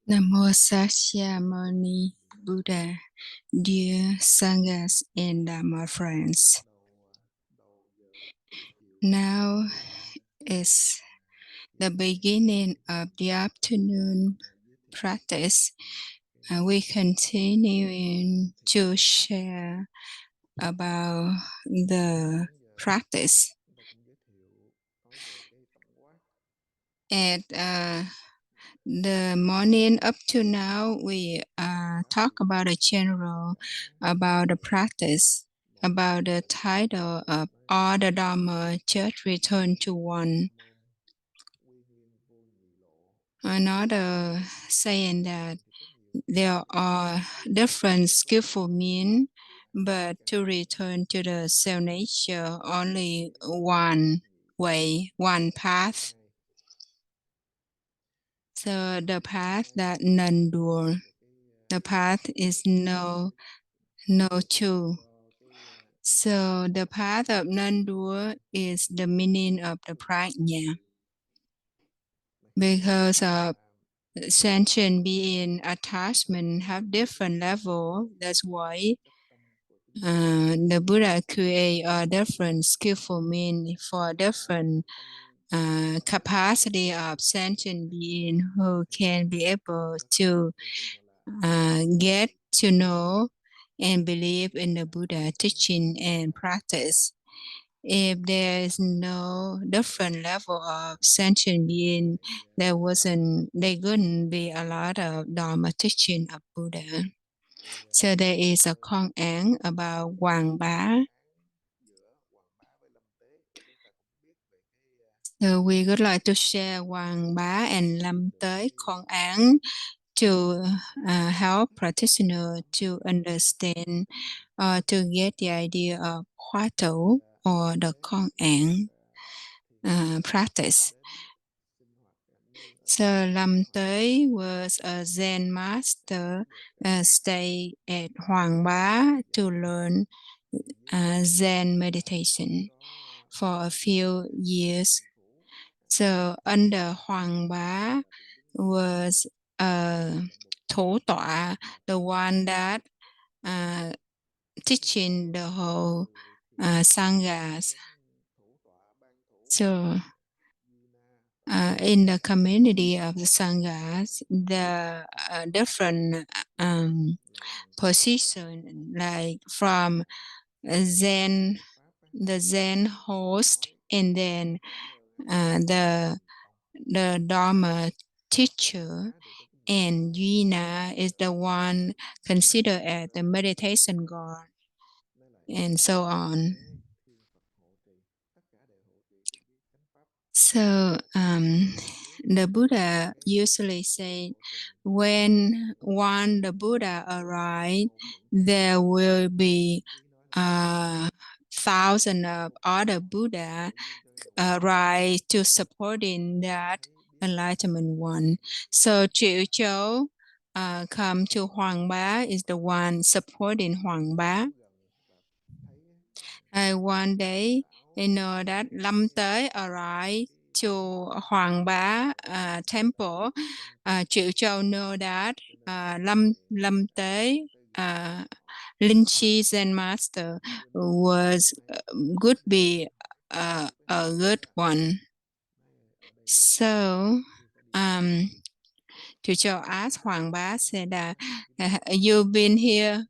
Namo Sakyamuni Buddha, dear Sanghas and Dharma friends. Now is the beginning of the afternoon practice. We continue to share about the practice. At the morning up to now, we talk about a general, about the practice, about the title of all the Dharma just return to one. Another saying that there are different skillful means, but to return to the self nature, only one way, one path. So the path that none do, the path is no two. So the path of non-dual is the meaning of the prajna. Because of sentient being attachment have different level, that's why the Buddha create a different skillful means for different capacity of sentient being who can be able to get to know and believe in the Buddha teaching and practice. If there is no different level of sentient being, there couldn't be a lot of Dharma teaching of Buddha. So there is a con án about Hoàng Bá. So we would like to share Hoàng Bá and Lâm Tới con án to help practitioner to understand or to get the idea of Hoa Tử or the con án practice. So Lâm Tới was a Zen master, stayed at Hoàng Bá to learn Zen meditation for a few years. So under Hoàng Bá was Thủ Tọa, the one that teaching the whole Sanghas. So in the community of the Sanghas, the different position, like from Zen, the Zen host, and then the Dharma teacher, and Yuna is the one considered as the meditation god, and so on. So the Buddha usually say, when one the Buddha arrives, there will be thousands of other Buddha arise to supporting that enlightenment one. So Triệu Châu come to Hoàng Bá is the one supporting Hoàng Bá. One day, you know that Lâm Tới arrived to Hoàng Bá temple. Triệu Châu know that Lâm Tới Linh Chi Zen master could be a good one. So Triệu Châu asked Hoàng Bá, said that you've been here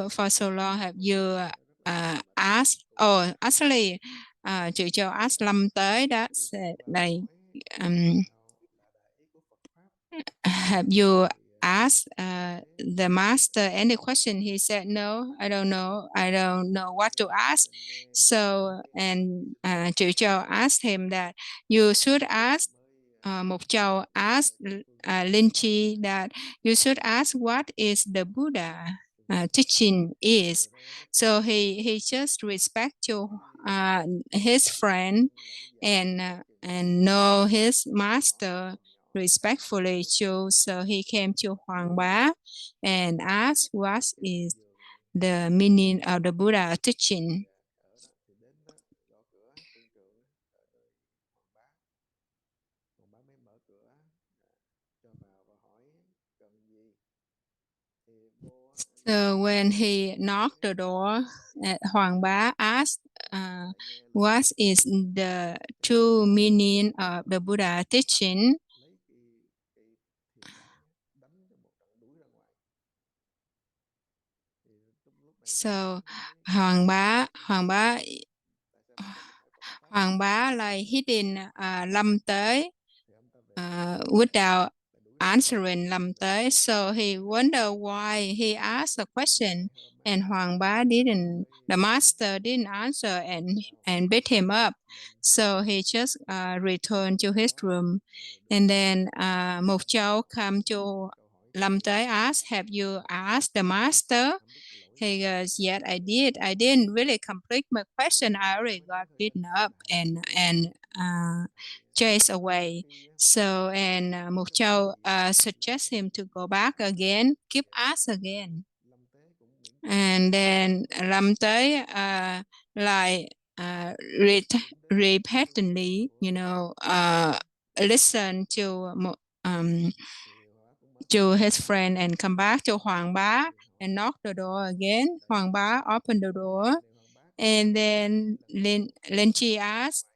for so long. Have you asked? Oh, actually, Triệu Châu asked Lâm Tới that, said like, have you asked the master any question? He said, no, I don't know. I don't know what to ask. So, and Triệu Châu asked him that you should ask. Mộc Châu asked Linh Chi that you should ask what is the Buddha teaching is. So he just respect to his friend and know his master respectfully too. So he came to Hoàng Bá and asked what is the meaning of the Buddha teaching. So when he knocked the door, Hoàng Bá asked, what is the true meaning of the Buddha teaching? So Hoàng Bá like he didn't lâm tới without answering lâm tới. So he wondered why he asked a question, and Hoàng Bá the master didn't answer and beat him up. So he just returned to his room. And then một cháu come to lâm tới ask, have you asked the master? He goes, yes, I did. I didn't really complete my question. I already got beaten up and chased away. So, and Mục Châu suggests him to go back again, keep ask again. And then Lâm Tế like repeatedly, listen to his friend and come back to Hoàng Bá and knock the door again. Hoàng Bá opened the door, and then Linh Chi asked,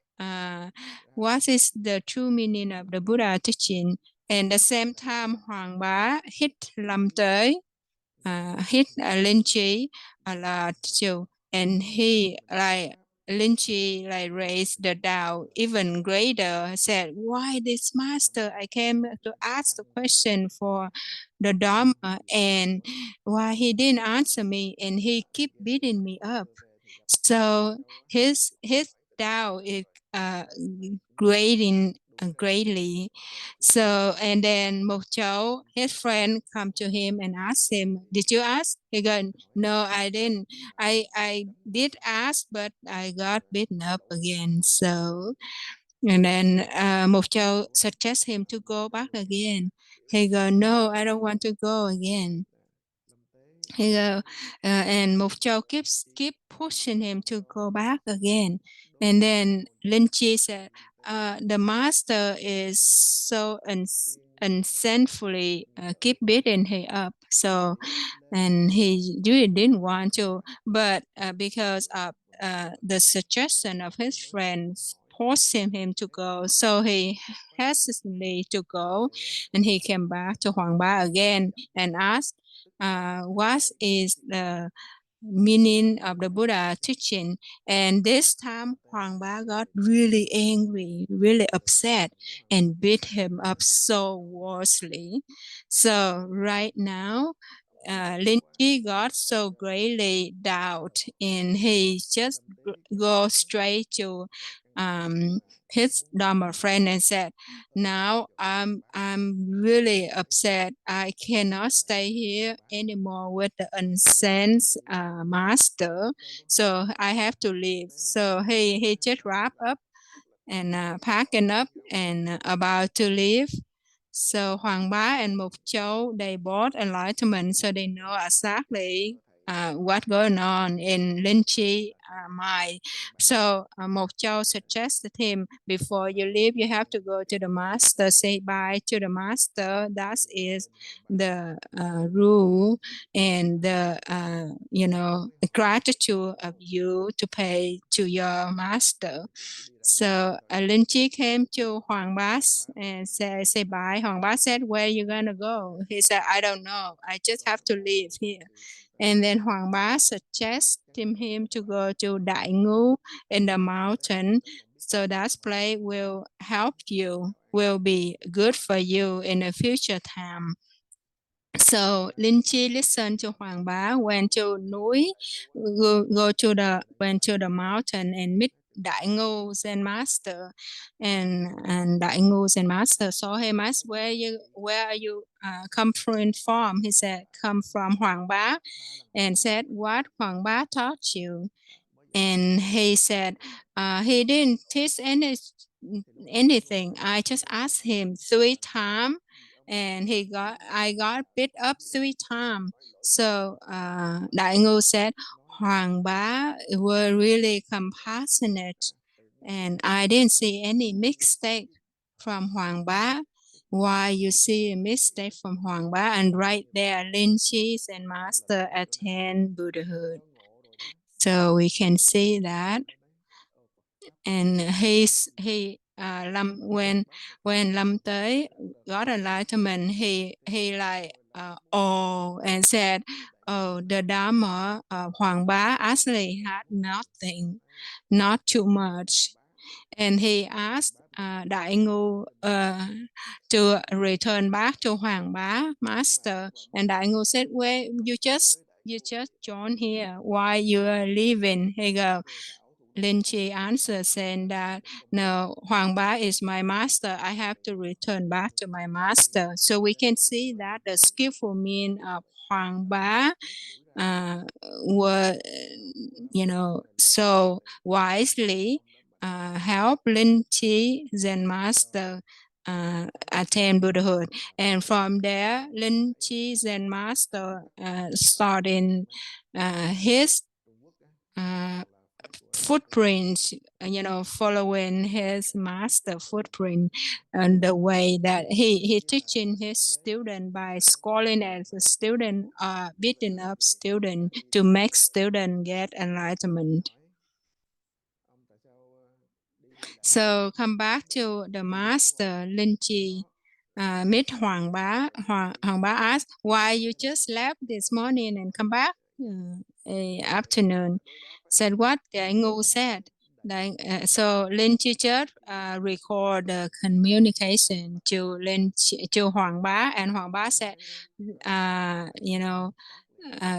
what is the true meaning of the Buddha teaching? And at the same time, Hoàng Bá hit Lâm Tế, hit Linh Chi a lot too, and he Linh Chi raised the doubt even greater, said, why this master? I came to ask the question for the Dharma, and why he didn't answer me, and he keep beating me up. So his doubt is grading greatly. So, and then Một Châu, his friend, come to him and ask him, did you ask? He goes, no, I didn't. I did ask, but I got beaten up again. So, and then Một Châu suggests him to go back again. He goes, no, I don't want to go again. He go, and Một Châu keep pushing him to go back again. And then Linh Chi said, the master is so unsinfully keep beating him up. So, and he really didn't want to, but because of the suggestion of his friends forcing him to go, so he hesitantly to go, and he came back to Hoàng Bá again and asked, what is the meaning of the Buddha teaching? And this time Hoàng Bá got really angry, really upset, and beat him up so worstly. So right now Linh Chi got so greatly doubt, and he just go straight to his Dharma friend and said, now I'm really upset. I cannot stay here anymore with the unsensed master, so I have to leave. So he just wrap up and packing up and about to leave. So Hoàng Bá and Mục Châu, they both enlightenment, so they know exactly what's going on in Linh Chi mind. So Mục Châu suggested him, before you leave, you have to go to the master, say bye to the master. That is the rule and the gratitude of you to pay to your master. So Linh Chi came to Hoàng Bá and say bye. Hoàng Bá said, where are you gonna go? He said, I don't know. I just have to leave here. And then Hoàng Bá suggested him to go to Đại Ngưu in the mountain. So that place will help you, will be good for you in a future time. So Linh Chi listened to Hoàng Bá, went to núi, went to the mountain and meet Đại Ngưu Zen master, and Đại Ngưu Zen master saw him, asked, where are you come from? He said, come from Hoàng Bá, and said, what Hoàng Bá taught you? And he said, he didn't teach anything. I just asked him 3 times, and I got beat up 3 times. So Đại Ngưu said, Hoàng Bá were really compassionate, and I didn't see any mistake from Hoàng Bá. why you see a mistake from Hoàng Bá, and right there, Linh Chi Zen Master attained Buddhahood. So we can see that, and when Lâm Tế got enlightenment, he like and said, oh, the Dharma Hoàng Bá actually had nothing, not too much, and he asked Đại Ngu to return back to Hoàng Bá Master, and Đại Ngu said, well, you just joined here, why you are leaving? He go, Linh Chi answered saying that, no, Hoàng Bá is my master. I have to return back to my master. So we can see that the skillful mean of Hoàng Bá were, so wisely help Linh Chi Zen Master attain Buddhahood. And from there, Linh Chi Zen Master starting his footprints, following his master footprint, and the way that he teaching his student by scolding at the student, beating up student to make student get enlightenment. So come back to the master. Linh Chi meet Hoàng Bá. Hoàng Bá asked, why you just left this morning and come back afternoon? Said what the Ngu said. So Linh Chi just record the communication to Hoàng Bá, and Hoàng Bá said,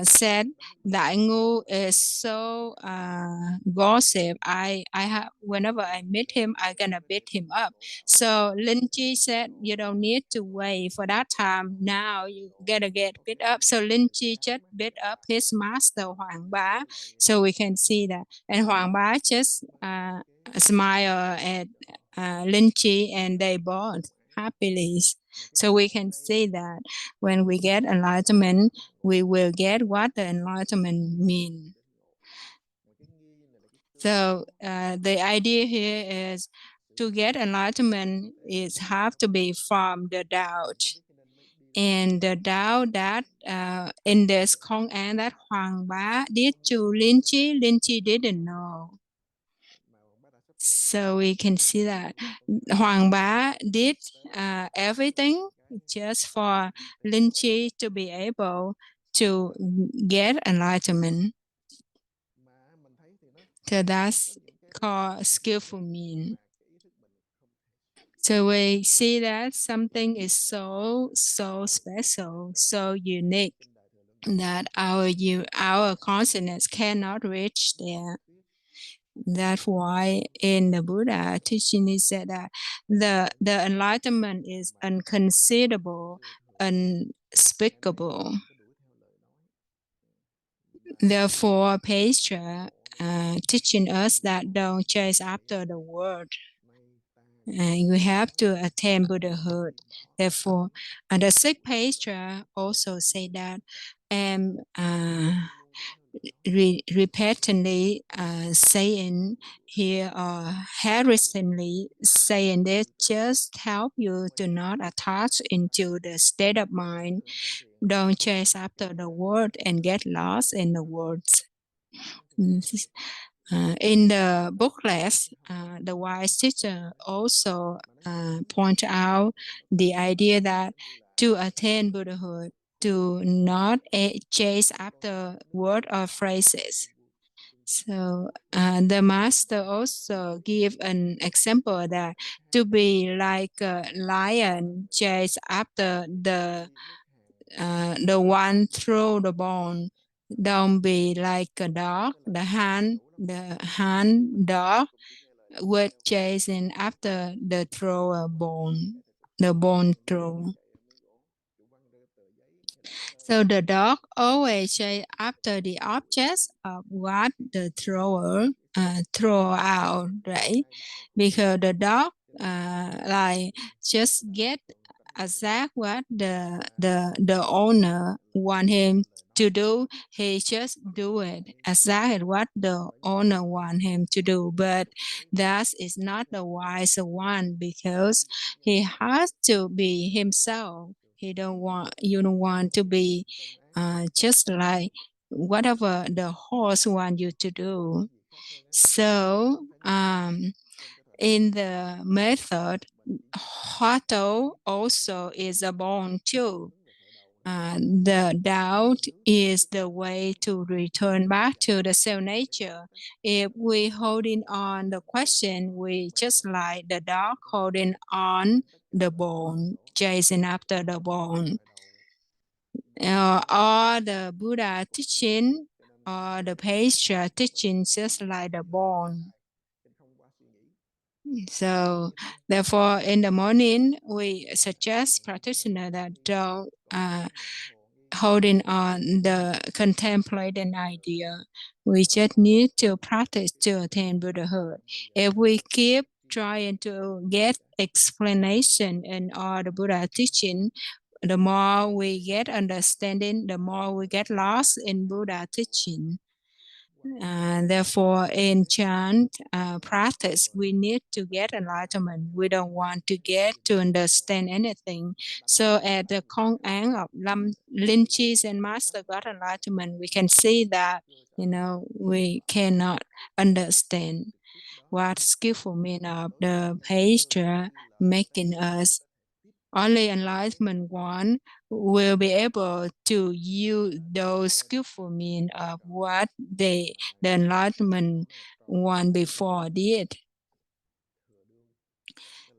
said Đại Ngu is so gossip. I have, whenever I meet him, I gonna beat him up. So Linh Chi said, you don't need to wait for that time. Now you gotta get beat up. So Linh Chi just beat up his master Hoàng Bá. So we can see that, and Hoàng Bá just smile at Linh Chi, and they both happily. So we can see that when we get enlightenment, we will get what the enlightenment means. So the idea here is to get enlightenment is have to be from the doubt. And the doubt that in this Công An that Hoàng Bá did to Linh Chi didn't know. So we can see that Hoàng Bá did everything just for Linh Chi to be able to get enlightenment. So that's called skillful mean. So we see that something is so special, so unique, that our consciousness cannot reach there. That's why in the Buddha teaching he said that the enlightenment is unconceivable, unspeakable. Therefore, Pastor teaching us that don't chase after the world. You have to attain Buddhahood. Therefore, the sixth Pastor also say that repeatedly saying here or harassingly saying this just help you to not attach into the state of mind. Don't chase after the world and get lost in the words. In the booklet, the wise teacher also point out the idea that to attain Buddhahood, do not chase after word or phrases. So the master also give an example that to be like a lion chase after the one throw the bone. Don't be like a dog, the hand dog would chasing after the thrower bone, the bone throw. So the dog always chase after the objects of what the thrower throw out, right? Because the dog like just get exact what the owner want him to do, he just do it exactly what the owner want him to do. But that is not the wise one, because he has to be himself. You don't want to be just like whatever the horse want you to do. So in the method, Huatou also is a bone too. The doubt is the way to return back to the self nature. If we holding on the question, we just like the dog holding on the bone, chasing after the bone. Or the Buddha teaching, or the page teaching, just like the bone. So therefore, in the morning, we suggest practitioner that don't holding on the contemplating idea. We just need to practice to attain Buddhahood. If we keep trying to get explanation in all the Buddha teaching, the more we get understanding, the more we get lost in Buddha teaching. Therefore, in chant practice, we need to get enlightenment. We don't want to get to understand anything. So at the Kong Ang of Lin Chi's and Master got enlightenment, we can see that, we cannot understand what skillful mean of the page making us. Only enlightenment one will be able to use those skillful means of what the enlightenment one before did.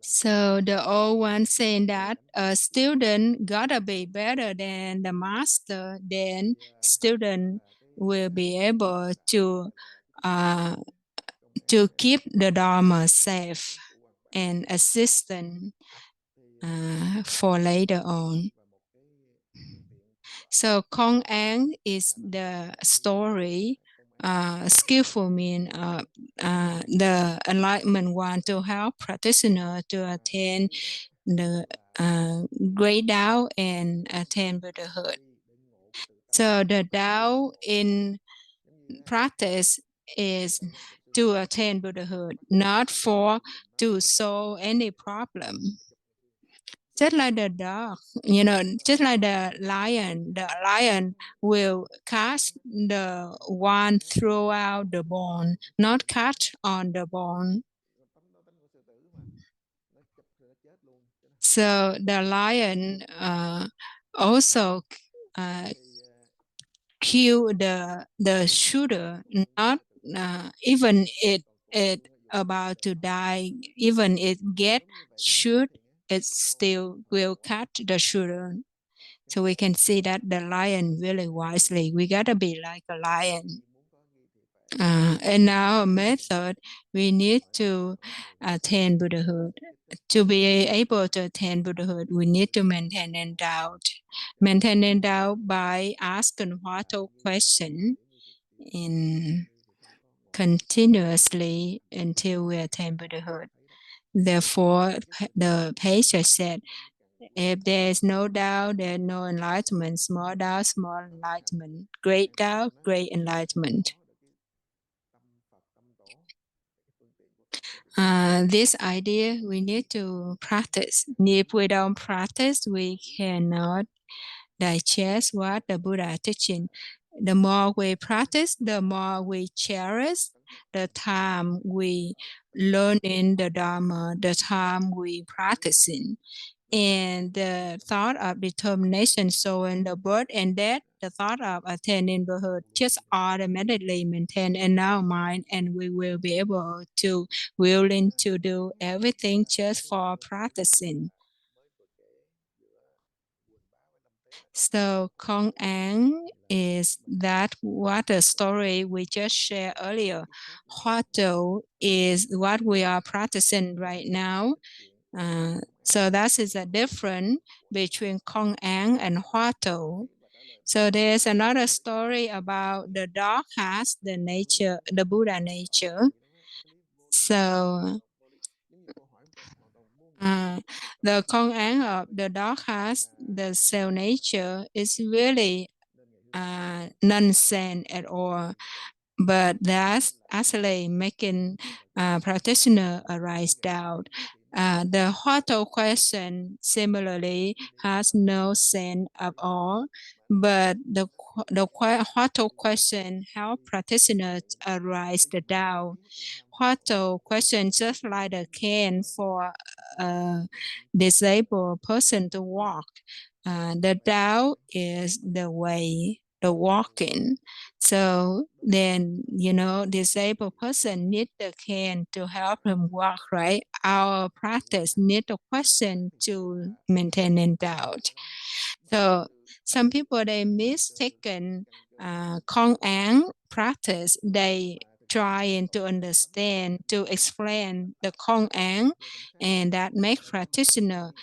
So the old one saying that a student gotta be better than the master, then student will be able to keep the Dharma safe and assistant for later on. So Kong An is the story, skillful mean the enlightenment one to help practitioner to attain the great Tao and attain Buddhahood. So the Tao in practice is to attain Buddhahood, not for to solve any problem. Just like the dog, just like the lion will cast the one throughout the bone, not catch on the bone. So the lion also kill the shooter, not even it about to die, even it get shoot, it still will catch the shooter. So we can see that the lion really wisely. We gotta be like a lion. In our method, we need to attain Buddhahood. To be able to attain Buddhahood, we need to maintain in doubt. Maintain in doubt by asking what question in continuously until we attain Buddhahood. Therefore, the Pacer said, if there is no doubt, there is no enlightenment. Small doubt, small enlightenment. Great doubt, great enlightenment. This idea we need to practice. If we don't practice, we cannot digest what the Buddha teaching. The more we practice, the more we cherish the time we learn in the Dharma, the time we practicing. And the thought of determination, so in the birth and death, the thought of attaining Buddhahood just automatically maintain in our mind, and we will be able to willing to do everything just for practicing. So Kong An is that what the story we just shared earlier. Huatou is what we are practicing right now. So that is a difference between Kong An and Huatou. So there's another story about the dog has the nature, the Buddha nature. So The con ant of the dog has the cell nature is really nonsense at all, but that's actually making practitioner arise doubt. The Huatou question similarly has no sense at all, but the Huatou question help practitioners arise the doubt. Huatou question just like the cane for a disabled person to walk. The doubt is the way, the walking. So then, disabled person need the cane to help him walk, right? Our practice need a question to maintain in doubt. So some people, they mistaken Kong An practice. They trying to understand, to explain the Kong An, and that make practitioner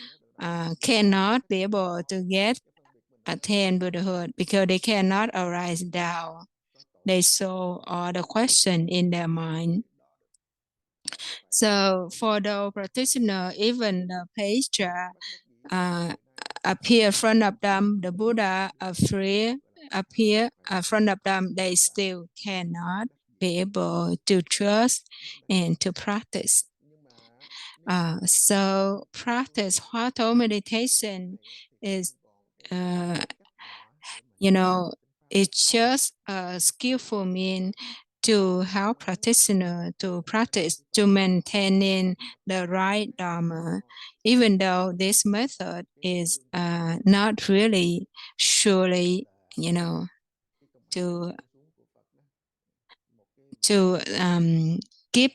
cannot be able to get attain Buddhahood because they cannot arise down. They saw all the question in their mind. So for the practitioner, even the pastor appear in front of them, the Buddha appear in front of them, they still cannot be able to trust and to practice. So practice Huatou meditation is it's just a skillful mean to help practitioner to practice to maintaining the right Dharma, even though this method is not really surely, to give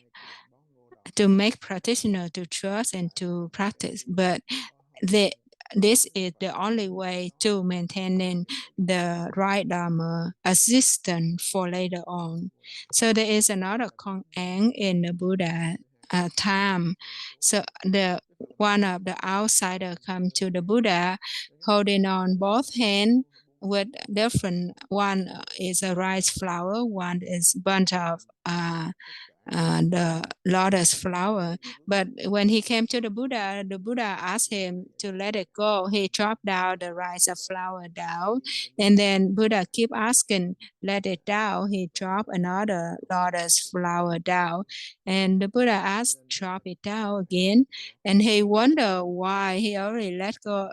to make practitioner to trust and to practice, but this is the only way to maintaining the right Dharma assistance for later on. So there is another Eng in the Buddha time. So the one of the outsider come to the Buddha holding on both hands with different, one is a rice flower, one is bunch of the lotus flower. But when he came to the Buddha asked him to let it go. He dropped down the rice of flower down, and then Buddha keep asking, let it down. He dropped another lotus flower down, and the Buddha asked, drop it down again, and he wondered why he already let go.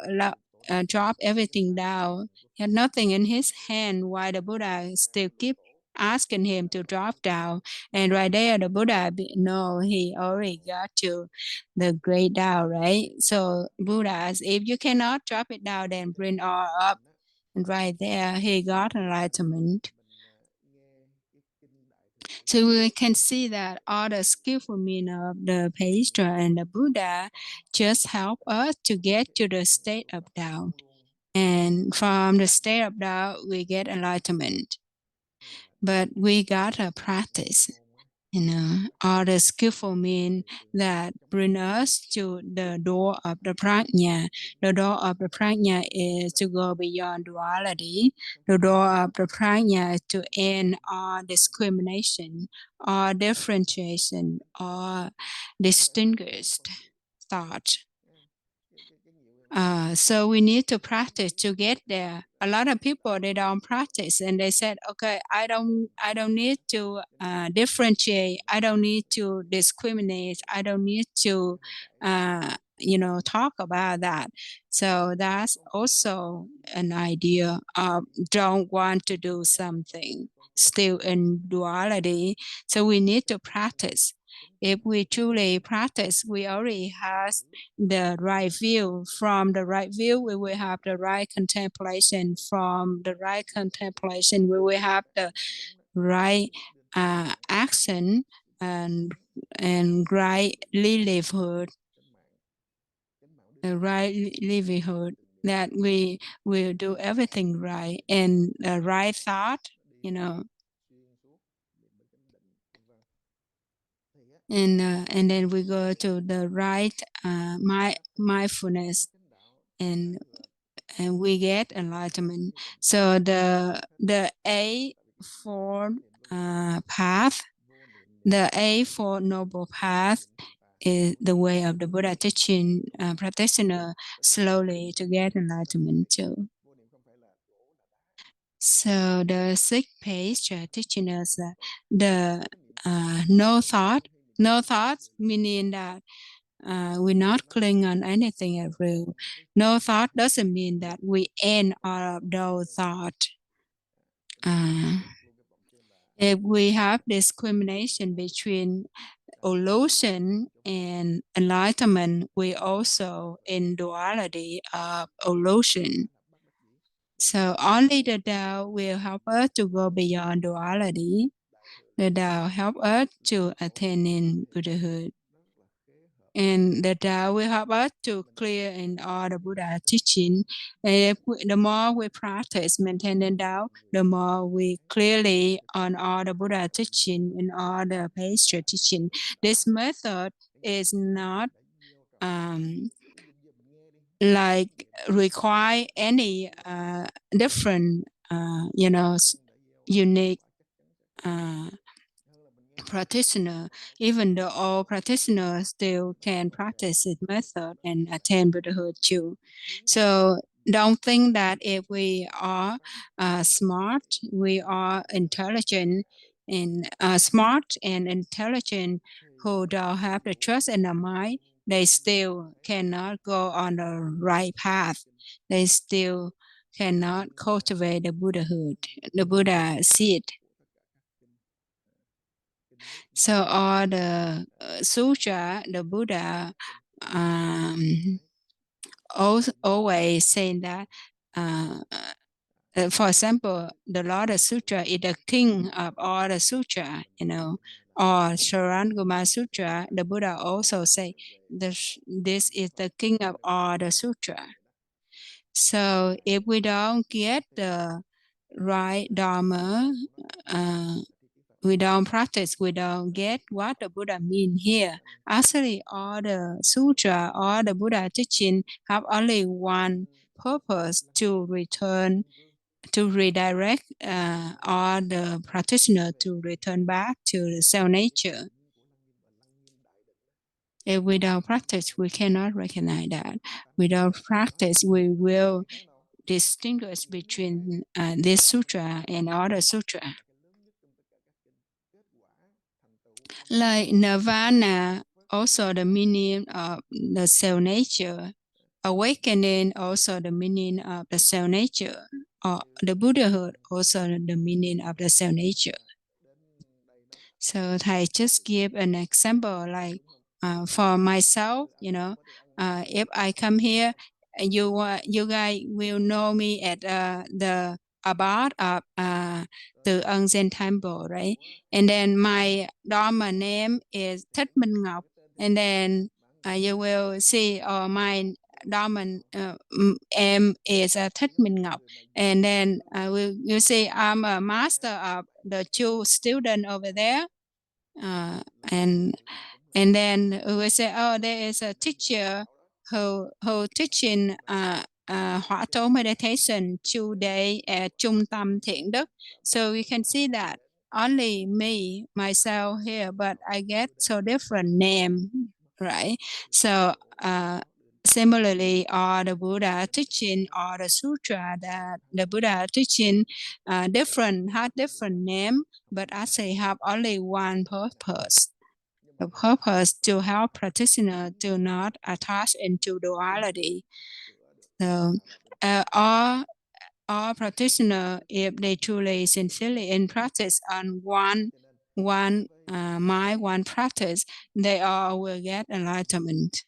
Drop everything down. He had nothing in his hand. Why the Buddha still keep asking him to drop down? And right there, the Buddha know he already got to the great Tao, right? So Buddha asked, if you cannot drop it down, then bring all up. And right there, he got enlightenment. So we can see that all the skillful meaning of the Paistra and the Buddha just help us to get to the state of doubt. And from the state of doubt, we get enlightenment. But we gotta practice. All the skillful mean that bring us to the door of the prajna. The door of the prajna is to go beyond duality. The door of the prajna is to end all discrimination, all differentiation, all distinguished thought. So we need to practice to get there. A lot of people, they don't practice, and they said, okay, I don't need to differentiate. I don't need to discriminate. I don't need to talk about that. So that's also an idea of don't want to do something, still in duality. So we need to practice. If we truly practice, we already have the right view. From the right view, we will have the right contemplation. From the right contemplation, we will have the right action and right livelihood. The right livelihood that we will do everything right, and the right thought, and then we go to the right mindfulness, and we get enlightenment. So the A for path, the A for noble path is the way of the Buddha teaching practitioner slowly to get enlightenment too. So the sixth page teaching us that the no thought meaning that we not cling on anything at real. No thought doesn't mean that we end all of those thoughts. If we have discrimination between illusion and enlightenment, we also in duality of illusion. So only the Tao will help us to go beyond duality. The Tao help us to attain in Buddhahood. And the Tao will help us to clear in all the Buddha teaching. And the more we practice maintaining Tao, the more we clearly on all the Buddha teaching and all the Paistra teaching. This method is not like require any different, unique practitioner. Even though all practitioners still can practice this method and attain Buddhahood too. So don't think that if we are smart, we are intelligent, and smart and intelligent who don't have the trust in the mind, they still cannot go on the right path. They still cannot cultivate the Buddhahood, the Buddha seed. So all the sutra, the Buddha always saying that, for example, the Lotus Sutra is the king of all the sutra, or Sarangama Sutra, the Buddha also say this is the king of all the sutra. So if we don't get the right Dharma, we don't practice, we don't get what the Buddha mean here. Actually, all the sutra, all the Buddha teaching have only one purpose: to return, to redirect all the practitioner to return back to the self nature. If we don't practice, we cannot recognize that. Without practice, we will distinguish between this sutra and other sutra. Like nirvana, also the meaning of the self nature. Awakening, also the meaning of the self nature. Or the Buddhahood, also the meaning of the self nature. So I just give an example, like for myself, if I come here, you guys will know me at the abode of Từ Ân Zen Temple, right? And then my Dharma name is Thích Minh Ngọc, and then you will see my Dharma M is Thích Minh Ngọc, and then you see I'm a master of the two students over there, and then we will say, oh, there is a teacher who teaching hỏa tố meditation today at Trung tâm Thiện Đức. So you can see that only me, myself here, but I get so different name, right? So similarly, all the Buddha teaching, all the sutra that the Buddha teaching, had different name, but actually have only one purpose. The purpose to help practitioner to not attach into duality. So all practitioner, if they truly sincerely in practice on one mind, one practice, they all will get enlightenment.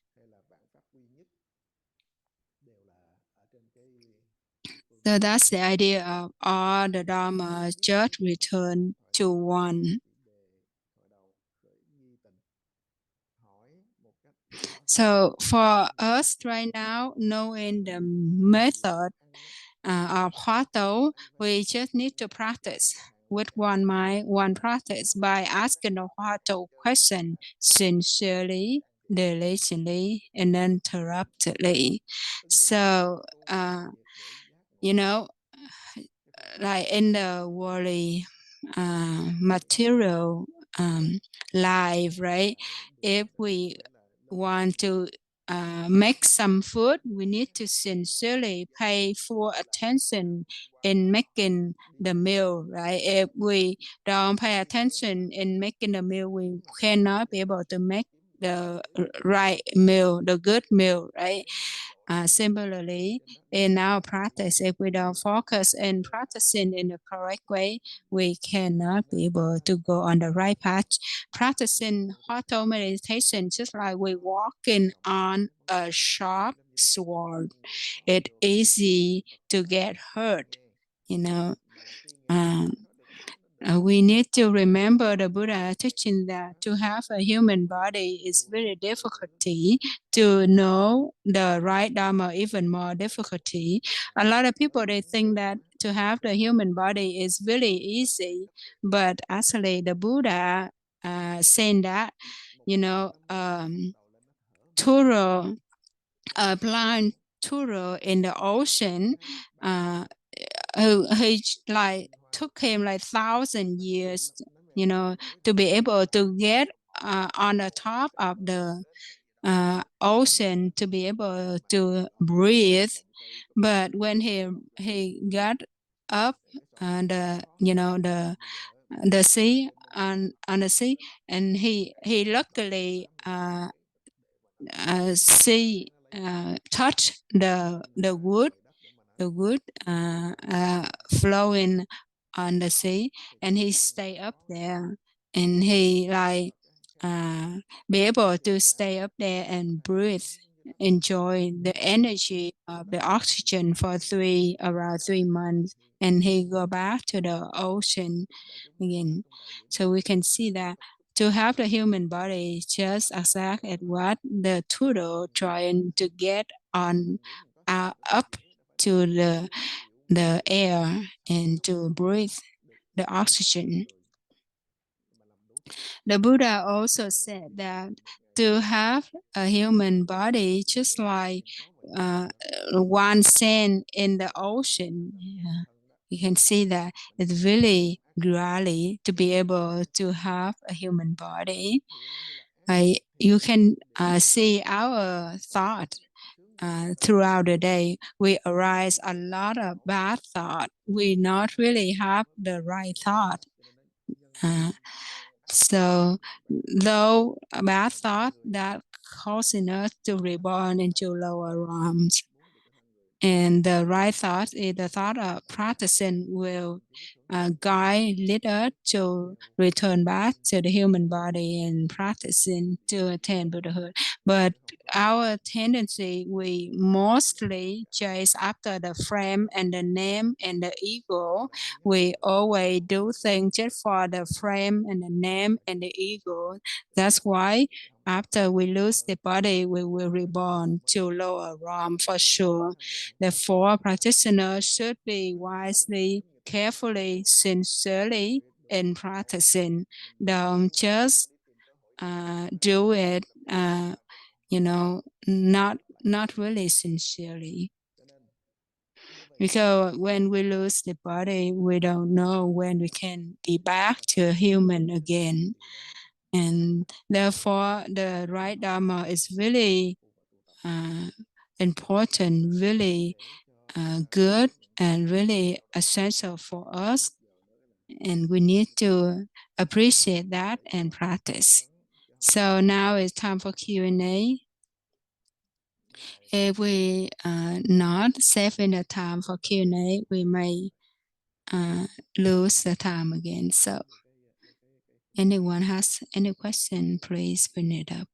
So that's the idea of all the Dharma just return to one. So for us right now, knowing the method of Hóa Tấu, we just need to practice with one mind, one practice by asking the Hóa Tấu question sincerely, diligently, and uninterruptedly. So, like in the worldly material life, right? If we want to make some food, we need to sincerely pay full attention in making the meal, right? If we don't pay attention in making the meal, we cannot be able to make the right meal, the good meal, right? Similarly, in our practice, if we don't focus in practicing in the correct way, we cannot be able to go on the right path. Practicing auto meditation, just like we walking on a sharp sword, it's easy to get hurt, you know. Um, we need to remember the Buddha teaching that to have a human body is very difficulty. To know the right Dharma, even more difficulty. A lot of people, they think that to have the human body is really easy, but actually the Buddha saying that, you know, Turo, a blind Turo in the ocean, uh, he like took him like 1,000 years, you know, to be able to get on the top of the ocean to be able to breathe. But when he got up, the you know the sea on the sea, and he luckily see touch the wood flowing on the sea, and he stay up there, and he like uh, be able to stay up there and breathe, enjoy the energy of the oxygen for around 3 months, and he go back to the ocean again. So we can see that to have the human body just exact at what the turtle trying to get on up to the air and to breathe the oxygen. The Buddha also said that to have a human body, just like one sand in the ocean, yeah, you can see that it's really rarely to be able to have a human body. You can see our thought throughout the day. We arise a lot of bad thought. We not really have the right thought. Uh, so, though a bad thought that causing us to reborn into lower realms, and the right thought is the thought of practicing will guide, lead us to return back to the human body and practicing to attain Buddhahood. But our tendency, we mostly chase after the frame and the name and the ego. We always do things just for the frame and the name and the ego. That's why after we lose the body, we will reborn to lower realm for sure. Therefore, practitioners should be wisely, carefully, sincerely in practicing. Don't just do it, not really sincerely. Because when we lose the body, we don't know when we can be back to human again. And therefore, the right Dharma is really uh, important, really good, and really essential for us. And we need to appreciate that and practice. So now it's time for Q&A. If we not saving the time for Q&A, we may lose the time again. So anyone has any question, please bring it up.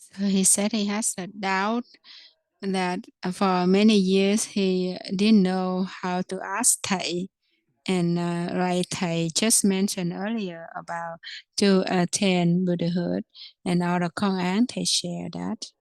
So he said he has a doubt that for many years he didn't know how to ask thầy. And like thầy just mentioned earlier about to attain Buddhahood, and all the công án thầy share that.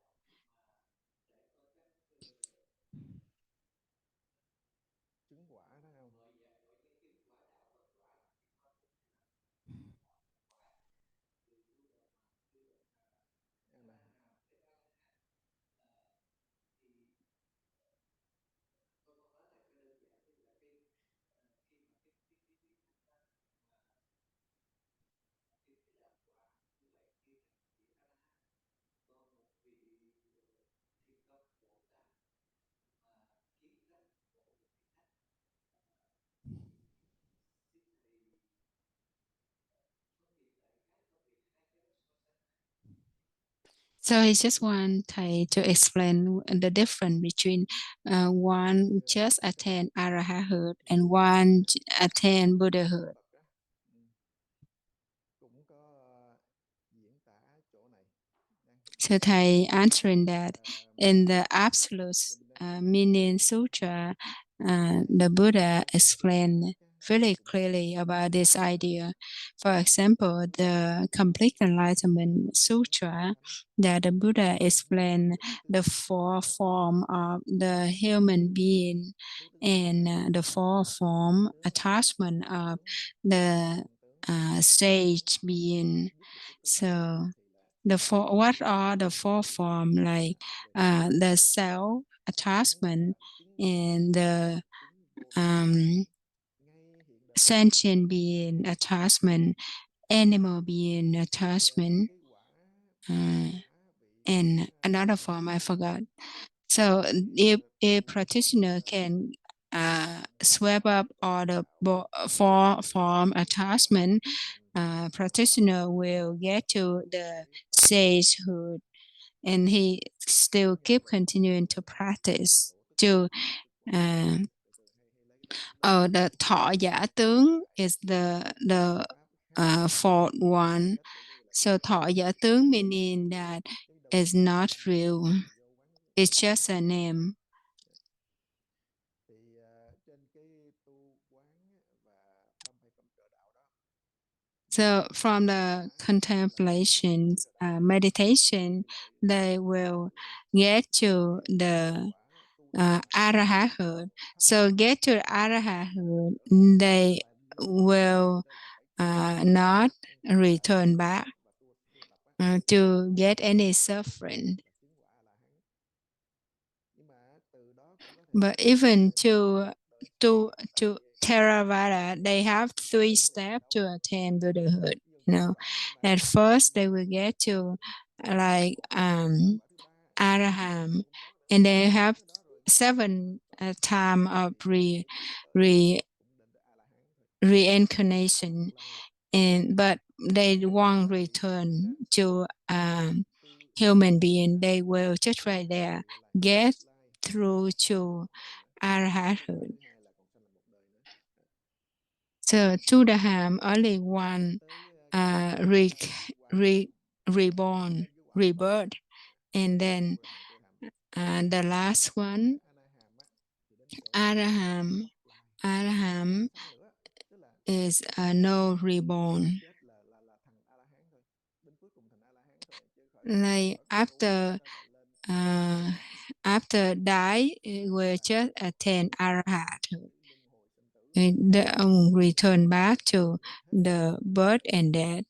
So he just want thầy to explain the difference between one just attain Arahanthood and one attain Buddhahood. So thầy answering that in the Absolute Meaning Sutra, the Buddha explained very clearly about this idea. For example, the Complete Enlightenment Sutra, that the Buddha explained the four form of the human being and the four form attachment of the sage being. So what are the four form, like the self attachment and the sentient being attachment, animal being attachment, and another form I forgot. So if a practitioner can sweep up all the four form attachment, practitioner will get to the sagehood, and he still keep continuing to practice to the thọ giả tướng is the fourth one. So thọ giả tướng meaning that it's not real, it's just a name. So from the contemplation, meditation, they will get to the Arahanthood. So get to Arahanthood, they will not return back to get any suffering. But even to Theravada, they have 3 steps to attain Buddhahood. At first they will get to like Arahant, and they have 7 time of reincarnation, but they won't return to human being. They will just right there get through to Arahanthood. So to the ham, only one reborn, rebirth, and then the last one, Araham. Araham is no reborn. Like after die, it will just attain Arahant. Return back to the birth and death.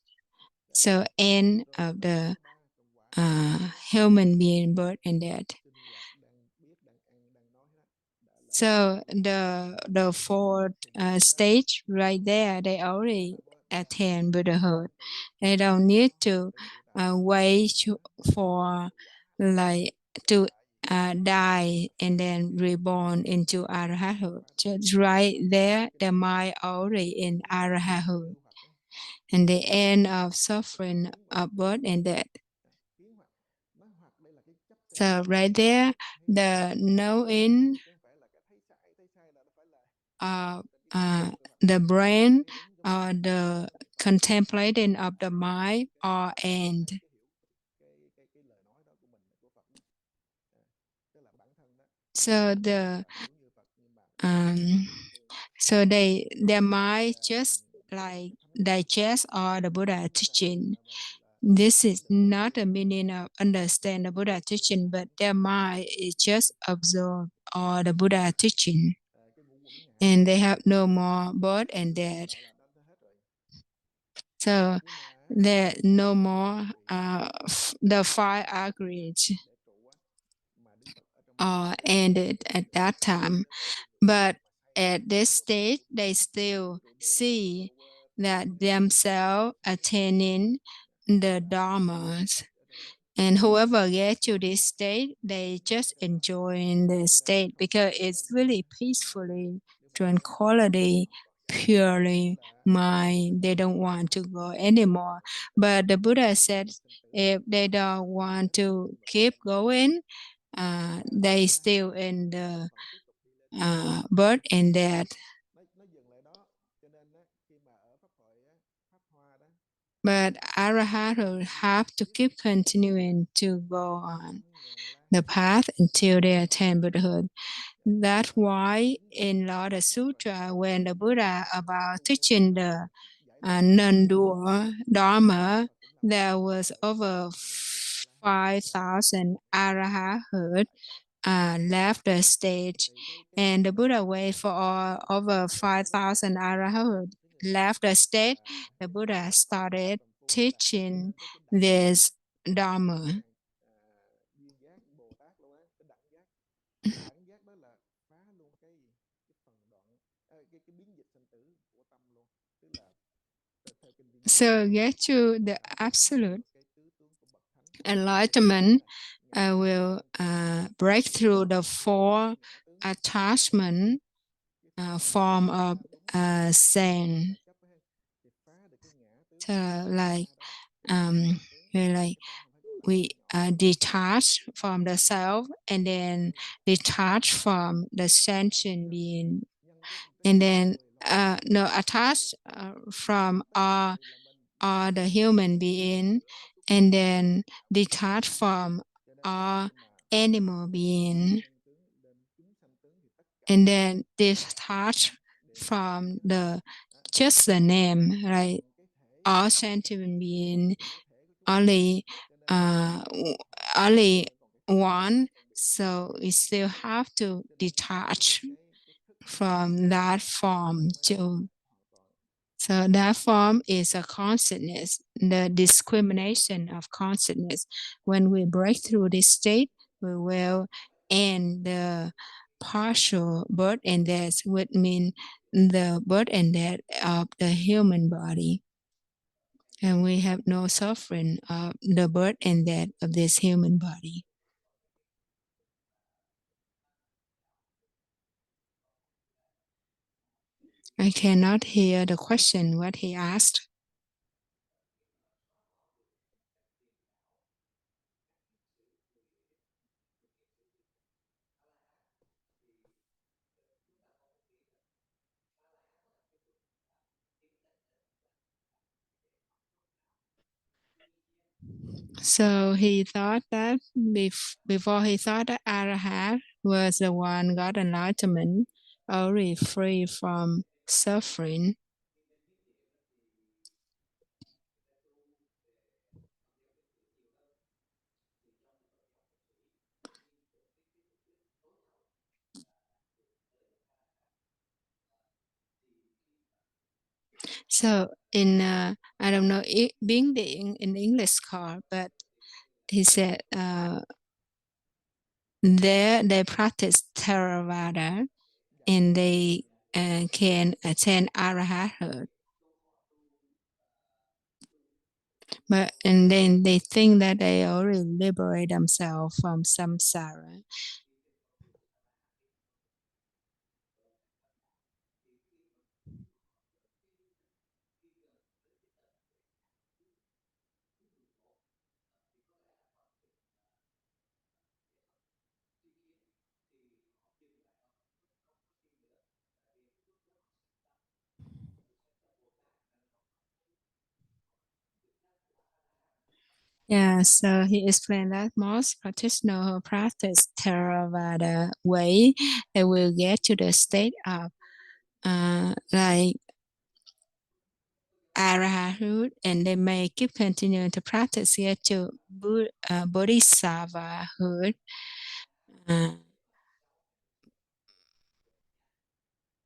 So end of the human being birth and death. So the fourth stage right there, they already attain Buddhahood. They don't need to wait for like to die and then reborn into Arahanthood. Just right there, the mind already in Arahanthood, and the end of suffering of birth and death. So right there, the knowing of the brain or the contemplating of the mind or end. So um, so their mind just like digest all the Buddha teaching. This is not a meaning of understand the Buddha teaching, but their mind is just absorb all the Buddha teaching, and they have no more birth and death. So there no more the five agrees ended at that time. But at this stage, they still see that themselves attaining the dharmas. And whoever gets to this state, they just enjoy the state because it's really peacefully, tranquility, purely mind. They don't want to go anymore. But the Buddha said if they don't want to keep going, they still in the birth and death. But Arahat will have to keep continuing to go on the path until they attain Buddhahood. That's why in Lord Sutra, when the Buddha about teaching the non-dual Dharma, there was over 5,000 Arahats left the stage, and the Buddha waited for over 5,000 Arahats left the stage. The Buddha started teaching this Dharma. So get to the absolute enlightenment will break through the four attachment form of sin. So um, like we detach from the self and then detach from the sentient being, and then no attach from the human being, and then detach from our animal being, and then detach from the just the name, right? All sentient being only uh, only one, so we still have to detach from that form too. So that form is a consciousness, the discrimination of consciousness. When we break through this state, we will end the partial birth and death, which means the birth and death of the human body. And we have no suffering of the birth and death of this human body. I cannot hear the question, what he asked. So he thought that before he thought that Arahat was the one got enlightenment, already free from suffering. So in I don't know being the in English called, but he said there they practice Theravada and they can attend Arahat. But and then they think that they already liberate themselves from samsara. Yeah, so he explained that most practitioners who practice Theravada way, they will get to the state of like arahanthood, and they may keep continuing to practice get to bodhisattvahood. Uh,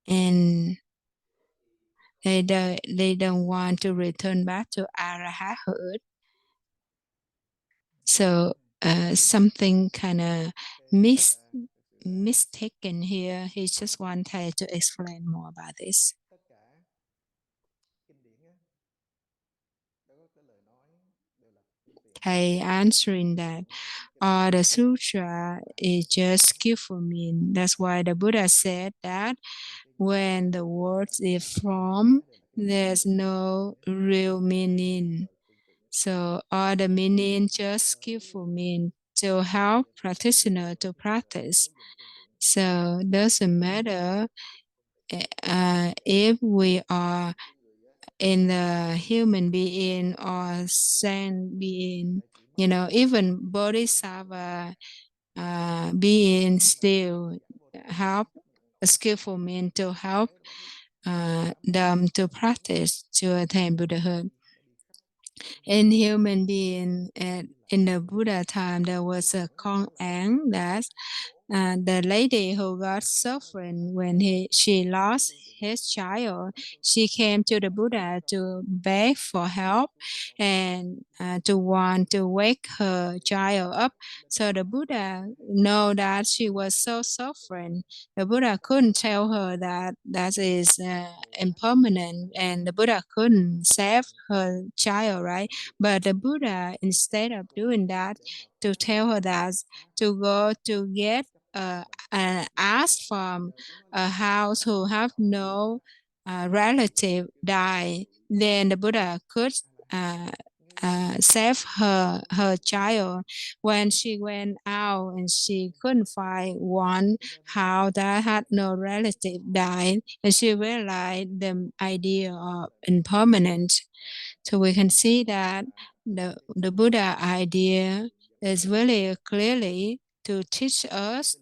and they don't want to return back to arahanthood. So something kind of mistaken here. He just wanted to explain more about this. Thầy answering that all the sutra is just skillful mean. That's why the Buddha said that when the words is formed, there's no real meaning. So all the meaning just skillful mean to help practitioner to practice. So doesn't matter if we are in the human being or saint being, even bodhisattva being still help skillful mean to help them to practice to attain Buddhahood. In human being, in the Buddha time, there was a Eng that the lady who got suffering when she lost his child, she came to the Buddha to beg for help and to want to wake her child up. So the Buddha know that she was so suffering. The Buddha couldn't tell her that that is impermanent, and the Buddha couldn't save her child, right? But the Buddha, instead of doing that, to tell her that to go to get ask from a house who have no relative die, then the Buddha could uh, save her child. When she went out and she couldn't find one house that had no relative died, and she realized the idea of impermanence. So we can see that the Buddha idea is really clearly to teach us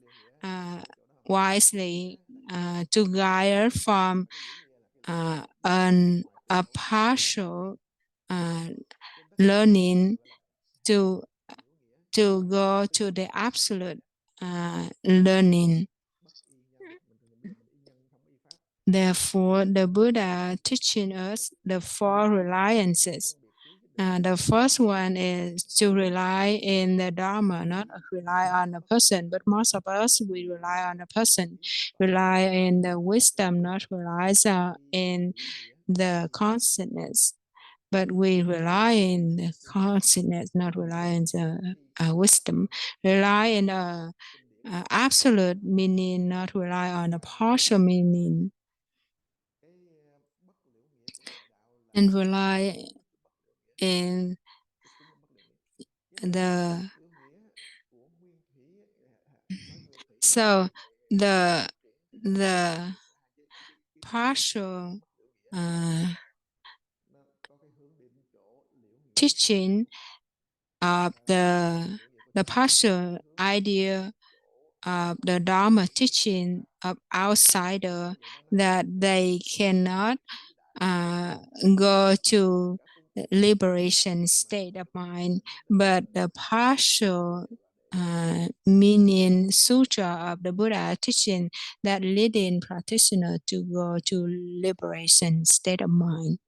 uh, wisely, to guide us from a partial uh, learning to go to the absolute learning. Therefore, the Buddha teaching us the four reliances. The first one is to rely in the Dharma, not rely on a person, but most of us, we rely on a person, rely in the wisdom, not rely in the consciousness, but we rely in the consciousness, not rely in the wisdom, rely in the absolute meaning, not rely on a partial meaning, and rely in the so the the partial teaching of the partial idea of the Dharma teaching of outsider, that they cannot uh, go to liberation state of mind, but the partial meaning sutra of the Buddha teaching that leading practitioner to go to liberation state of mind.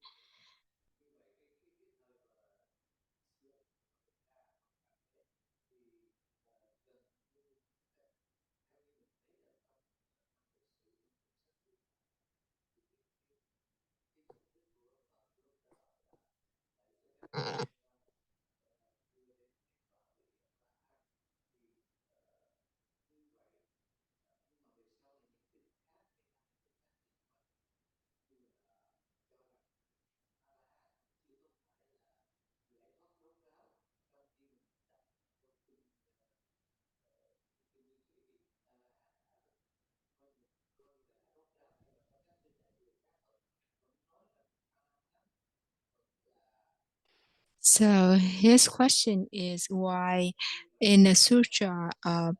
So his question is why in the Sutra of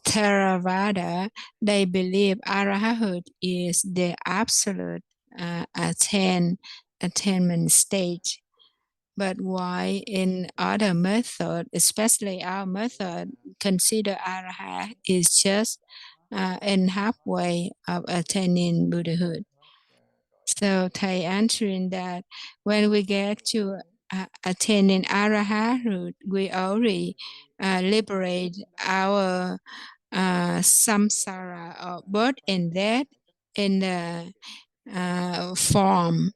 Theravada, they believe Arahanthood is the absolute attainment stage. But why in other method, especially our method, consider Arahant is just in halfway of attaining Buddhahood. So thầy answering that when we get to attaining Arahanthood, we already liberate our samsara or birth and death in the form,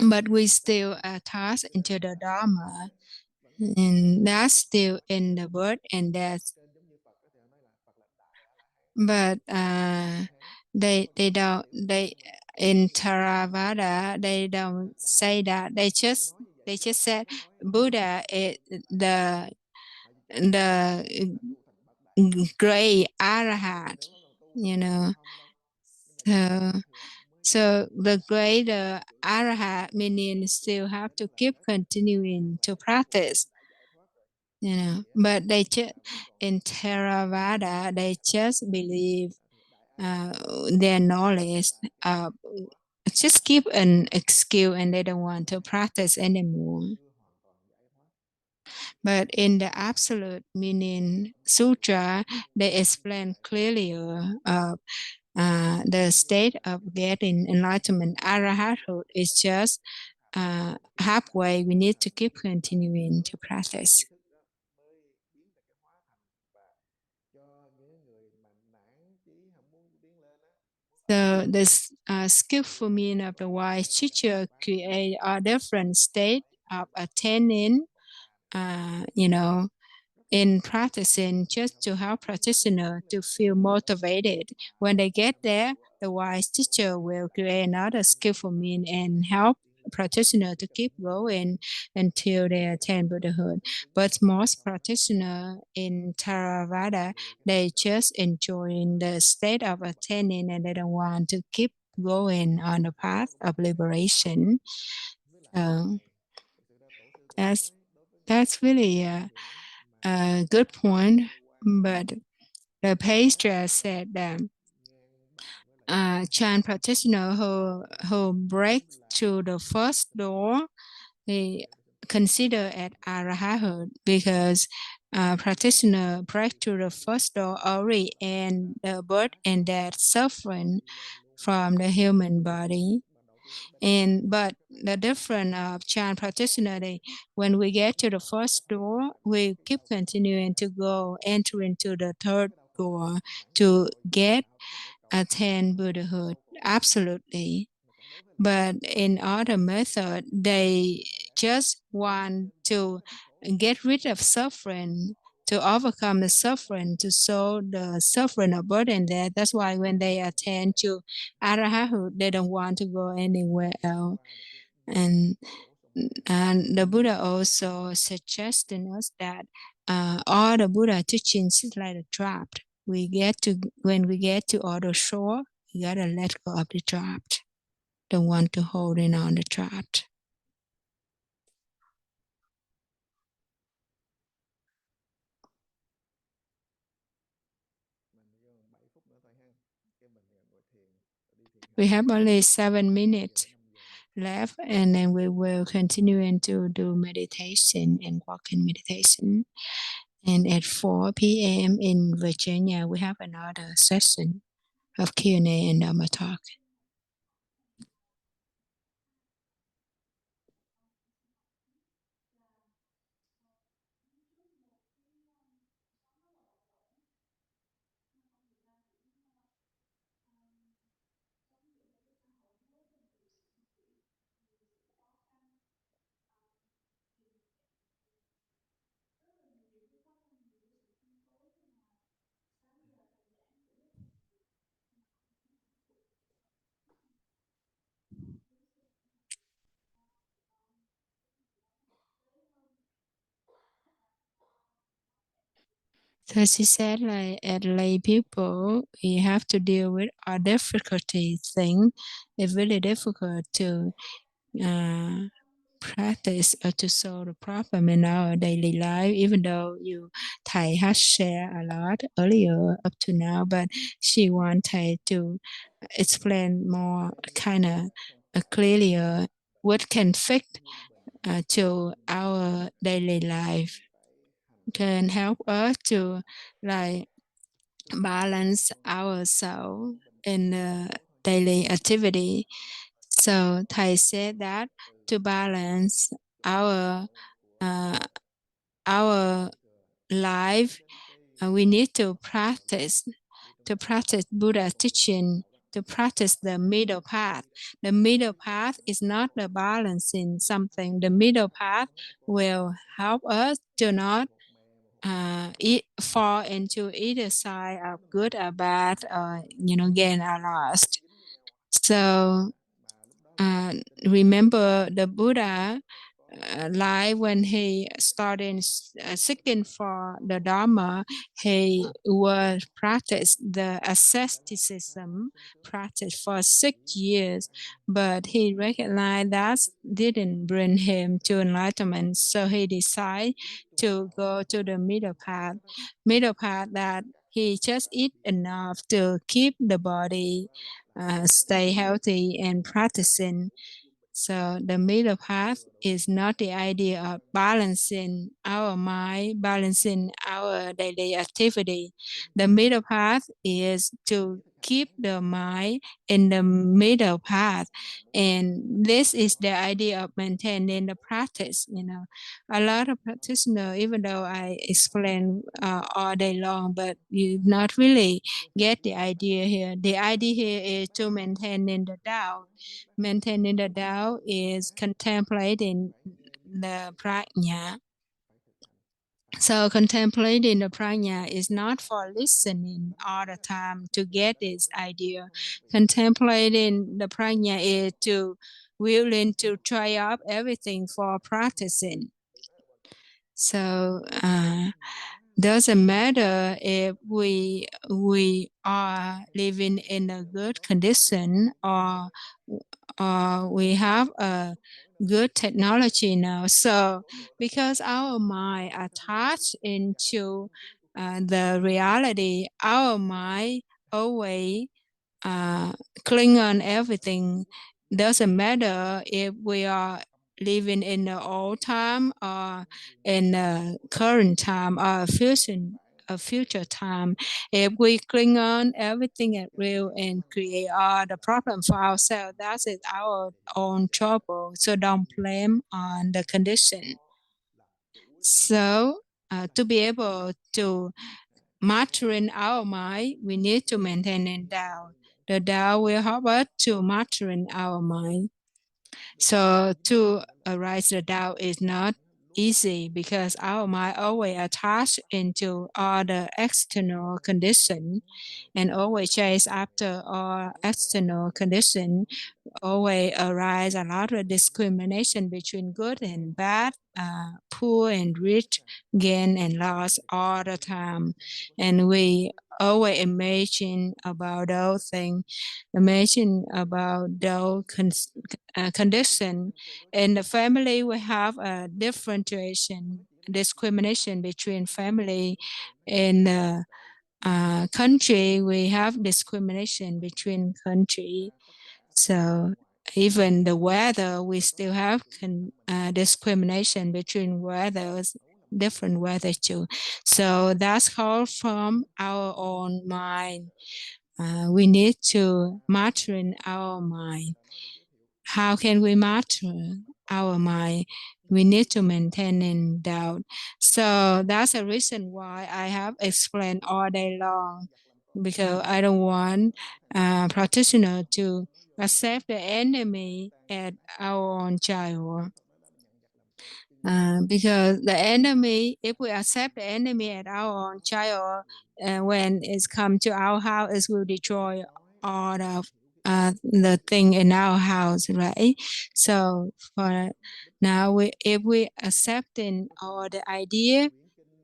but we still attached into the Dharma, and that's still in the birth and death. But they don't they in Theravada they don't say that, they just said Buddha is the great Arahant, you know. So, so the greater Arahant meaning still have to keep continuing to practice, you know. But they just in Theravada they just believe uh, their knowledge, just keep an excuse and they don't want to practice anymore. But in the absolute meaning sutra, they explain clearly the state of getting enlightenment, arahanthood, is just halfway. We need to keep continuing to practice. So the skillful meaning of the wise teacher create a different state of attaining, you know, in practicing, just to help practitioner to feel motivated. When they get there, the wise teacher will create another skillful mean and help practitioner to keep going until they attain Buddhahood. But most practitioner in Theravada, they just enjoying the state of attaining and they don't want to keep going on the path of liberation. So that's really a good point. But the pastor said that Chan practitioner who break through the first door, they consider at arahanthood, because practitioner break through the first door already and the birth and death suffering from the human body. And but the difference of Chan practitioner, when we get to the first door, we keep continuing to go, enter into the third door to get attain Buddhahood. Absolutely. But in other method, they just want to get rid of suffering, to overcome the suffering, to solve the suffering of birth and death. That's why when they attain to Arahanthood, they don't want to go anywhere else. And the Buddha also suggesting us that all the Buddha teachings is like a trap. We get to when we get to other shore, we gotta let go of the trap. Don't want to hold in on the trap. We have only 7 minutes left, and then we will continue to do meditation and walking meditation. And at 4 p.m. in Virginia, we have another session of Q&A and Dharma talk. So she said, like, as lay people, we have to deal with our difficulty thing. It's really difficult to uh, practice to solve the problem in our daily life, even though thầy has shared a lot earlier up to now, but she wants thầy to explain more kind of clearly what can fit to our daily life, can help us to like balance ourselves in daily activity. So thầy said that to balance our our life, we need to practice Buddha's teaching, to practice the middle path. The middle path is not the balancing something. The middle path will help us to not fall into either side of good or bad, or gain or lost. So remember the Buddha like when he started seeking for the Dharma, he was practice the asceticism practice for 6 years, but he recognized that didn't bring him to enlightenment, so he decided to go to the middle path that he just eat enough to keep the body stay healthy and practicing. So the middle path is not the idea of balancing our mind, balancing our daily activity. The middle path is to keep the mind in the middle path. And this is the idea of maintaining the practice. A lot of practitioners, even though I explain all day long, but you not really get the idea here. The idea here is to maintaining the Tao. Maintaining the Tao is contemplating the prajna. So contemplating the prajna is not for listening all the time to get this idea. Contemplating the prajna is to willing to try out everything for practicing. So doesn't matter if we are living in a good condition, or we have a good technology now. So because our mind attached into the reality, our mind always cling on everything. Doesn't matter if we are living in the old time or in the current time or a future time. If we cling on everything at real and create all the problem for ourselves, that is our own trouble. So don't blame on the condition. So to be able to mastering our mind, we need to maintain it down. The Tao will help us to mastering our mind. So to arise the Tao is not easy because our mind always attached into all the external condition and always chase after all external condition. Always arise a lot of discrimination between good and bad, poor and rich, gain and loss all the time. And we always imagine about those things, imagine about those conditions. In the family, we have a differentiation, discrimination between family. In the country, we have discrimination between country. So even the weather, we still have discrimination between weathers, different weather too. So that's called from our own mind. We need to master in our mind. How can we master our mind? We need to maintain in doubt. So that's a reason why I have explained all day long, because I don't want practitioner to accept the enemy at our own child. Because the enemy, if we accept the enemy at our own child, when it's come to our house, it will destroy all of the thing in our house, right? So for now, if we accepting all the idea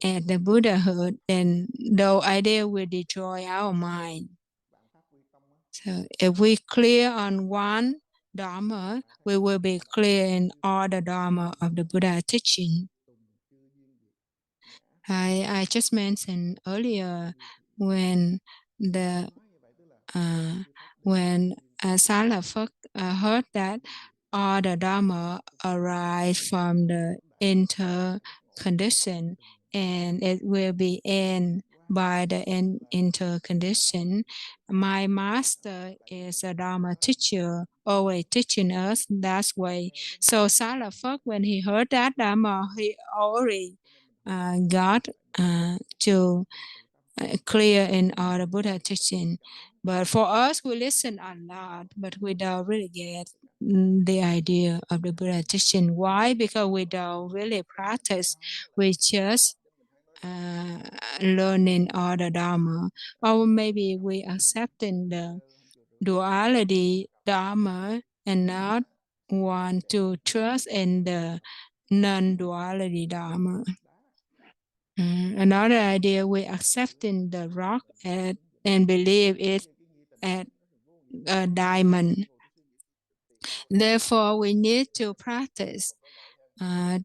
and the Buddhahood, then the idea will destroy our mind. So if we clear on one, Dharma, we will be clear in all the Dharma of the Buddha teaching. I just mentioned earlier when the when Salafak heard that all the Dharma arise from the intercondition and it will be end by the intercondition. My master is a Dharma teacher, always teaching us that way. So Salafak, when he heard that Dharma, he already got to clear in all the Buddha teaching. But for us, we listen a lot, but we don't really get the idea of the Buddha teaching. Why? Because we don't really practice. We just uh, learning all the Dharma. Or maybe we accepting the duality Dharma and not want to trust in the non-duality Dharma. Another idea, we accepting the rock and believe it as a diamond. Therefore, we need to practice.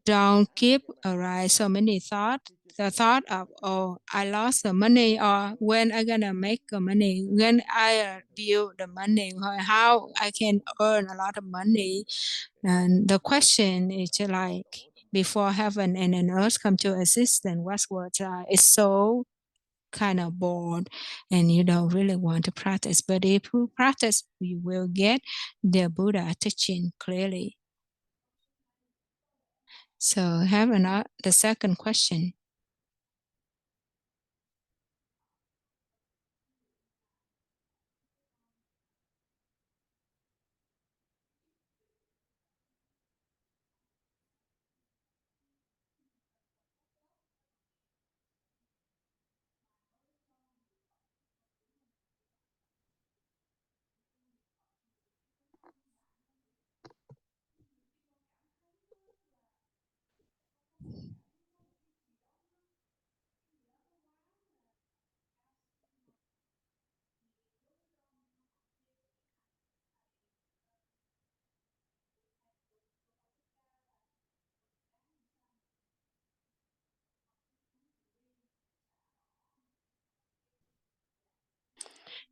Don't keep arise so many thoughts. The thought of, oh, I lost the money, or when I gonna make the money, when I build the money, or how I can earn a lot of money. And the question is like, before heaven and an earth come to existence, what was it's so kind of bored and you don't really want to practice. But if you practice, you will get the Buddha teaching clearly. So have another the second question.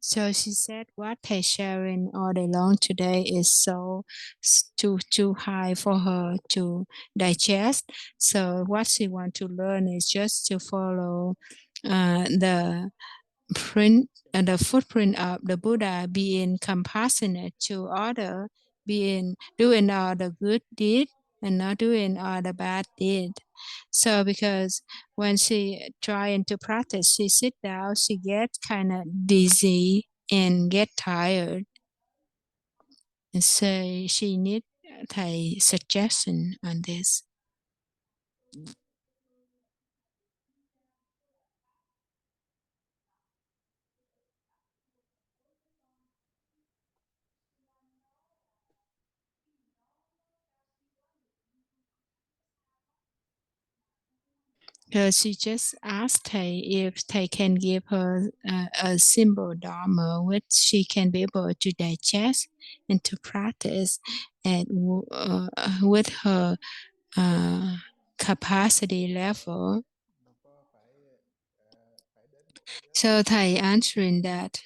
So she said what they're sharing all day long today is so too high for her to digest. So what she want to learn is just to follow the print the footprint of the Buddha, being compassionate to other, being doing all the good deed and not doing all the bad deed. So because when she trying to practice, she sit down, she get kind of dizzy and get tired. And so she need thầy suggestion on this. She just asked thầy if thầy can give her a simple dharma which she can be able to digest and to practice and with her capacity level. So thầy answering that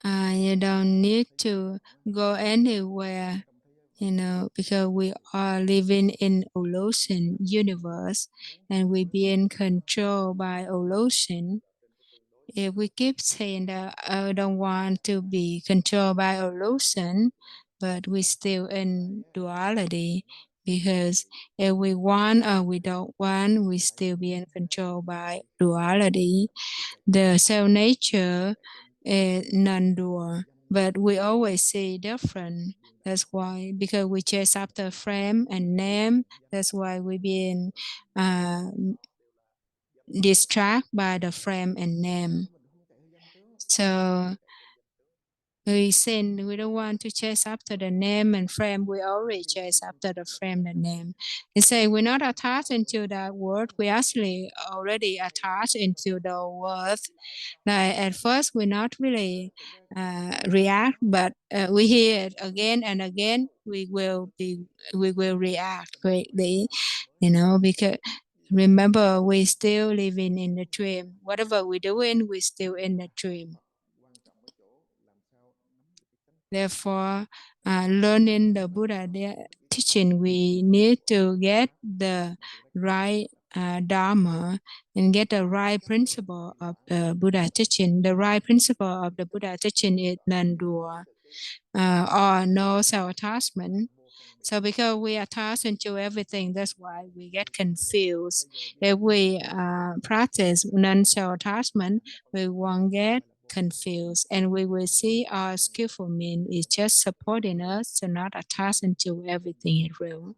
you don't need to go anywhere, because we are living in illusion universe and we being controlled by illusion. If we keep saying that I don't want to be controlled by illusion, but we still in duality, because if we want or we don't want, we still being controlled by duality. The self nature is non-dual, but we always see different. That's why, because we chase after frame and name, that's why we being uh, distracted by the frame and name. So We sin, we don't want to chase after the name and frame. We already chase after the frame and name. They say we're not attached into that word. We actually already attached into the word. Like at first, we're not really react, but we hear it again and again. We will react greatly, because remember, we still living in the dream. Whatever we're doing, we still in the dream. Therefore, learning the Buddha teaching, we need to get the right Dharma and get the right principle of the Buddha teaching. The right principle of the Buddha teaching is non-dual or no self-attachment. So because we attach into everything, that's why we get confused. If we practice non-self-attachment, we won't get confused, and we will see our skillful mean is just supporting us to not attach into everything in real.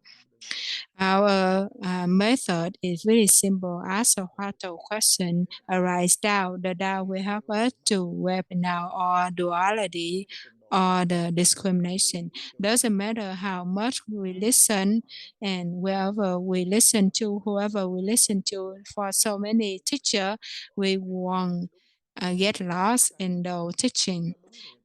Our method is very simple. Ask a vital question, arise doubt. The doubt will help us to weapon out all duality or the discrimination. Doesn't matter how much we listen and wherever we listen to, whoever we listen to, for so many teachers, we won't get lost in the teaching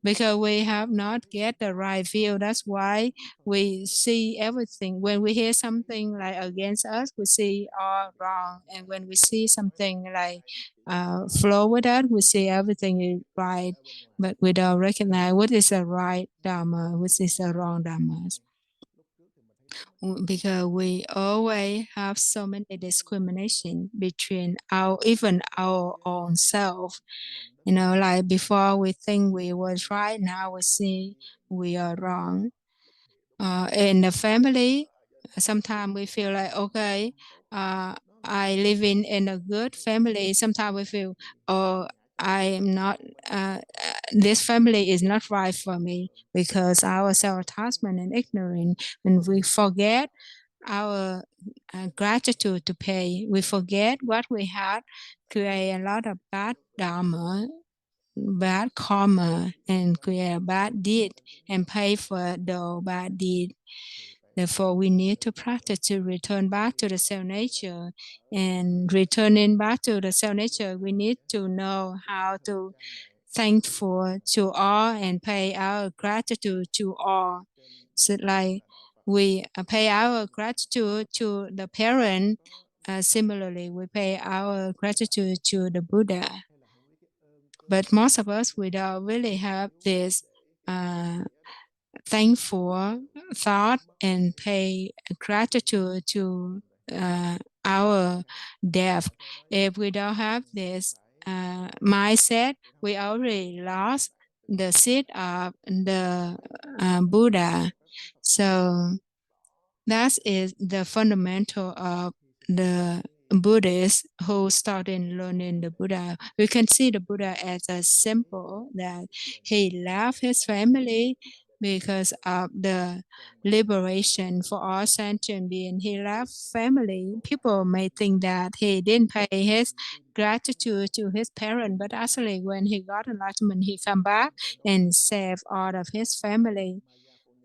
because we have not get the right view. That's why we see everything. When we hear something like against us, we see all wrong. And when we see something like flow with us, we see everything is right. But we don't recognize what is the right Dharma, what is the wrong Dharma. Because we always have so many discrimination between even our own self. Like before we think we was right, now we see we are wrong. In the family, sometimes we feel like, okay, I live in a good family. Sometimes we feel, oh, I am not, this family is not right for me because our self-attachment and ignorance, when we forget our gratitude to pay, we forget what we had, create a lot of bad dharma, bad karma, and create a bad deed and pay for the bad deed. Therefore, we need to practice to return back to the self nature. And returning back to the self nature, we need to know how to thankful to all and pay our gratitude to all. So like we pay our gratitude to the parent. Similarly, we pay our gratitude to the Buddha. But most of us, we don't really have this thankful thought and pay gratitude to our death. If we don't have this mindset, we already lost the seed of the Buddha. So that is the fundamental of the Buddhists who started learning the Buddha. We can see the Buddha as a symbol that he left his family because of the liberation for all sentient beings. He left family. People may think that he didn't pay his gratitude to his parents, but actually when he got enlightenment, he come back and saved all of his family,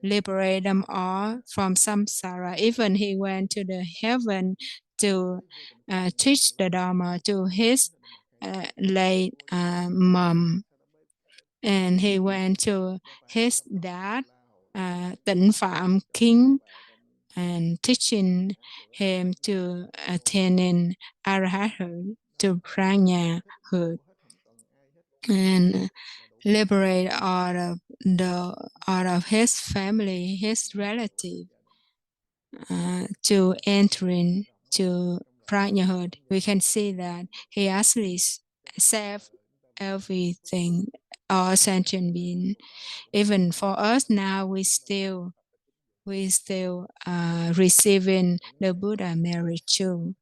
liberate them all from samsara. Even he went to the heaven to teach the Dharma to his late mom. And he went to his dad, Tịnh Phạm King, and teaching him to attain arahanthood, to prajnahood, and liberate all of his family, his relative, to entering to prajnahood. We can see that he actually saved everything, all sentient being. Even for us now, we still receiving the Buddha merit too.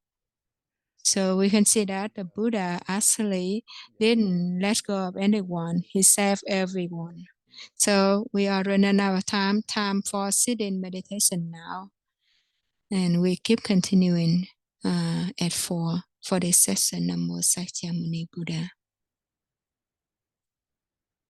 So we can see that the Buddha actually didn't let go of anyone. He saved everyone. So we are running out of time for sitting meditation now. And we keep continuing at 4 for this session. Namo Sakyamuni Buddha.